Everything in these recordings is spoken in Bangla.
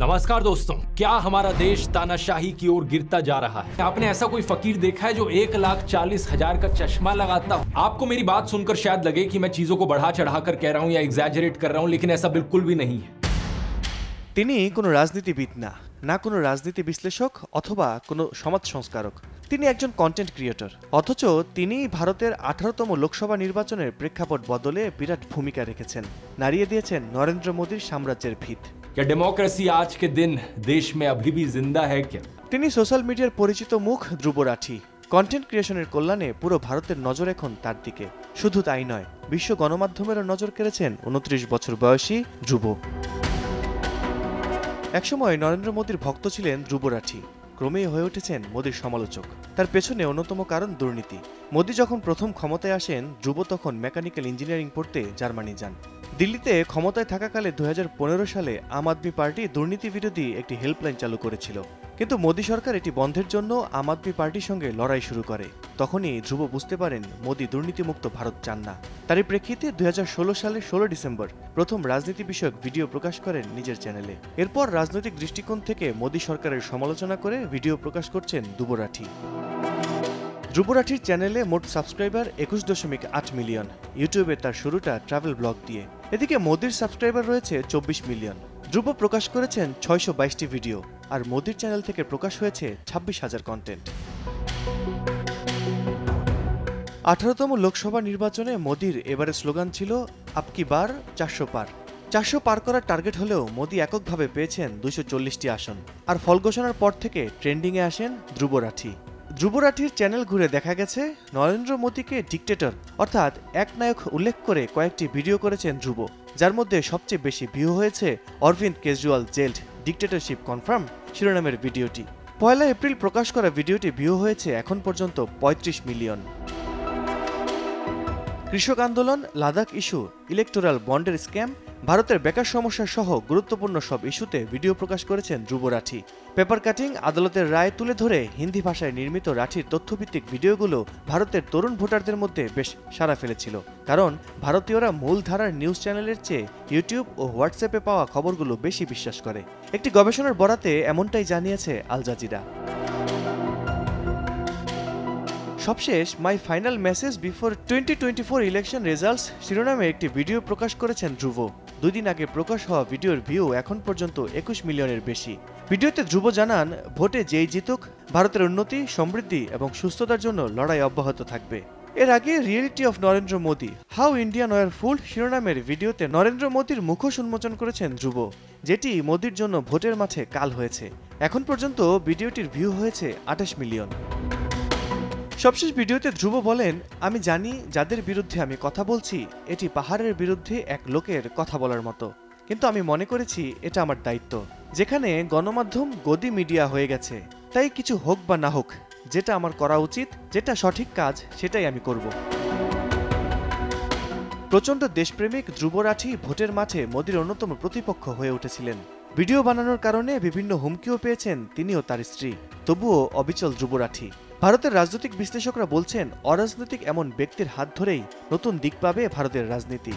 नमस्कार दोस्तों, क्या हमारा देश तानाशाही की ओर गिरता जा रहा है? आपने ऐसा कोई फकीर देखा है जो 1,40,000 का चश्मा लगाता हो? आपको मेरी बात सुनकर शायद लगे कि मैं चीजों को बढ़ा चढ़ाकर कह रहा हूं या एग्जैजरेट कर रहा हूं, लेकिन ऐसा बिल्कुल भी नहीं है। তিনি কোনো রাজনীতিবিদ না, না কোনো রাজনীতি বিশ্লেষক অথবা কোনো সমাজ সংস্কারক। তিনি একজন কন্টেন্ট ক্রিয়েটর। অথচ তিনি ভারতের 18তম লোকসভা নির্বাচনের প্রেক্ষাপট বদলে বিরাট ভূমিকা রেখেছেন, নাড়িয়ে দিয়েছেন নরেন্দ্র মোদীর সাম্রাজ্যের ভিত। क्या डेमोक्रेसी आज के दिन देश में अभी भी जिंदा है क्या? তিনি সোশ্যাল মিডিয়ার পরিচিত মুখ ধ্রুব রাঠি। কন্টেন্ট ক্রিয়েশনের কল্যাণে পুরো ভারতের নজর এখন তার দিকে। শুধু তাই নয়, বিশ্ব গণমাধ্যমেরও নজর কেড়েছেন 29 বছর বয়সী ধ্রুব। একসময় নরেন্দ্র মোদীর ভক্ত ছিলেন ধ্রুব রাঠি, ক্রমেই হয়ে উঠেছেন মোদীর সমালোচক। তার পেছনে অন্যতম কারণ দুর্নীতি। মোদী যখন প্রথম ক্ষমতায় আসেন, ধ্রুব তখন মেকানিক্যাল ইঞ্জিনিয়ারিং পড়তে জার্মানি যান। দিল্লিতে ক্ষমতায় থাকাকালে 2015 সালে আম আদমি পার্টি দুর্নীতি বিরোধী একটি হেল্পলাইন চালু করেছিল, কিন্তু মোদী সরকার এটি বন্ধের জন্য আম আদমি পার্টির সঙ্গে লড়াই শুরু করে। তখনই ধ্রুব বুঝতে পারেন মোদী দুর্নীতিমুক্ত ভারত চান না। তারই প্রেক্ষিতে 2016 সালের 16 ডিসেম্বর প্রথম রাজনীতি বিষয়ক ভিডিও প্রকাশ করেন নিজের চ্যানেলে। এরপর রাজনৈতিক দৃষ্টিকোণ থেকে মোদী সরকারের সমালোচনা করে ভিডিও প্রকাশ করছেন ধ্রুব রাঠি। ধ্রুব রাঠির চ্যানেলে মোট সাবস্ক্রাইবার 21.8 মিলিয়ন। ইউটিউবে তার শুরুটা ট্রাভেল ব্লগ দিয়ে। এদিকে মোদীর সাবস্ক্রাইবার রয়েছে 24 মিলিয়ন। ধ্রুব প্রকাশ করেছেন 622টি ভিডিও, আর মোদীর চ্যানেল থেকে প্রকাশ হয়েছে 26,000 কন্টেন্ট। 18তম লোকসভা নির্বাচনে মোদীর এবারে স্লোগান ছিল আপকি বার 400 পার। 400 পার করার টার্গেট হলেও মোদী এককভাবে পেয়েছেন 240টি আসন। আর ফল ঘোষণার পর থেকে ট্রেন্ডিংয়ে আসেন ধ্রুব রাঠি। ধ্রুব রাঠির চ্যানেল ঘুরে দেখা গেছে নরেন্দ্র মোদীকে ডিক্টেটর অর্থাৎ একনায়ক উল্লেখ করে কয়েকটি ভিডিও করেছেন ধ্রুব, যার মধ্যে সবচেয়ে বেশি ভিউ হয়েছে অরবিন্দ কেজরিওয়াল জেলড, ডিক্টেটরশিপ কনফার্ম শিরোনামের ভিডিওটি। 1 এপ্রিল প্রকাশ করা ভিডিওটি ভিউ হয়েছে এখন পর্যন্ত 35 মিলিয়ন। কৃষক আন্দোলন, লাদাখ ইস্যু, ইলেকটোরাল বন্ডের স্ক্যাম, ভারতের বেকার সমস্যা সহ গুরুত্বপূর্ণ সব ইস্যুতে ভিডিও প্রকাশ করেছেন ধ্রুব রাঠি। পেপার কাটিং, আদালতের রায় তুলে ধরে হিন্দি ভাষায় নির্মিত রাঠির তথ্যভিত্তিক ভিডিওগুলো ভারতের তরুণ ভোটারদের মধ্যে বেশ সাড়া ফেলেছিল, কারণ ভারতীয়রা মূল ধারার নিউজ চ্যানেলের চেয়ে ইউটিউব ও হোয়াটসঅ্যাপে পাওয়া খবরগুলো বেশি বিশ্বাস করে। একটি গবেষণার বরাতে এমনটাই জানিয়েছে আল জাজিরা। সবশেষ my final message before 2024 election results শিরোনামে একটি ভিডিও প্রকাশ করেছেন ধ্রুব। 2 দিন আগে প্রকাশ হওয়া ভিডিওর ভিউ এখন পর্যন্ত 21 মিলিয়নের বেশি। ভিডিওতে ধ্রুব জানান, ভোটে যেই জিতুক, ভারতের উন্নতি, সমৃদ্ধি এবং সুস্থতার জন্য লড়াই অব্যাহত থাকবে। এর আগে reality of Narendra Modi, how Indian were full শিরোনামের ভিডিওতে নরেন্দ্র মোদীর মুখোশ উন্মোচন করেছেন ধ্রুব, যেটি মোদীর জন্য ভোটের মাঠে কাল হয়েছে। এখন পর্যন্ত ভিডিওটির ভিউ হয়েছে 28 মিলিয়ন। সবশেষ ভিডিওতে ধ্রুব বলেন, আমি জানি যাদের বিরুদ্ধে আমি কথা বলছি এটি পাহাড়ের বিরুদ্ধে এক লোকের কথা বলার মতো, কিন্তু আমি মনে করেছি এটা আমার দায়িত্ব। যেখানে গণমাধ্যম গদি মিডিয়া হয়ে গেছে, তাই কিছু হোক বা না হোক, যেটা আমার করা উচিত, যেটা সঠিক কাজ, সেটাই আমি করব। প্রচণ্ড দেশপ্রেমিক ধ্রুব রাঠি ভোটের মাঠে মোদীর অন্যতম প্রতিপক্ষ হয়ে উঠেছিলেন। ভিডিও বানানোর কারণে বিভিন্ন হুমকিও পেয়েছেন তিনি ও তার স্ত্রী। তবুও অবিচল ধ্রুব রাঠি। ভারতের রাজনৈতিক বিশ্লেষকরা বলছেন, অরাজনৈতিক এমন ব্যক্তির হাত ধরেই নতুন দিক পাবে ভারতের রাজনীতি।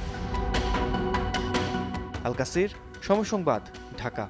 আল কাসির, সময় সংবাদ, ঢাকা।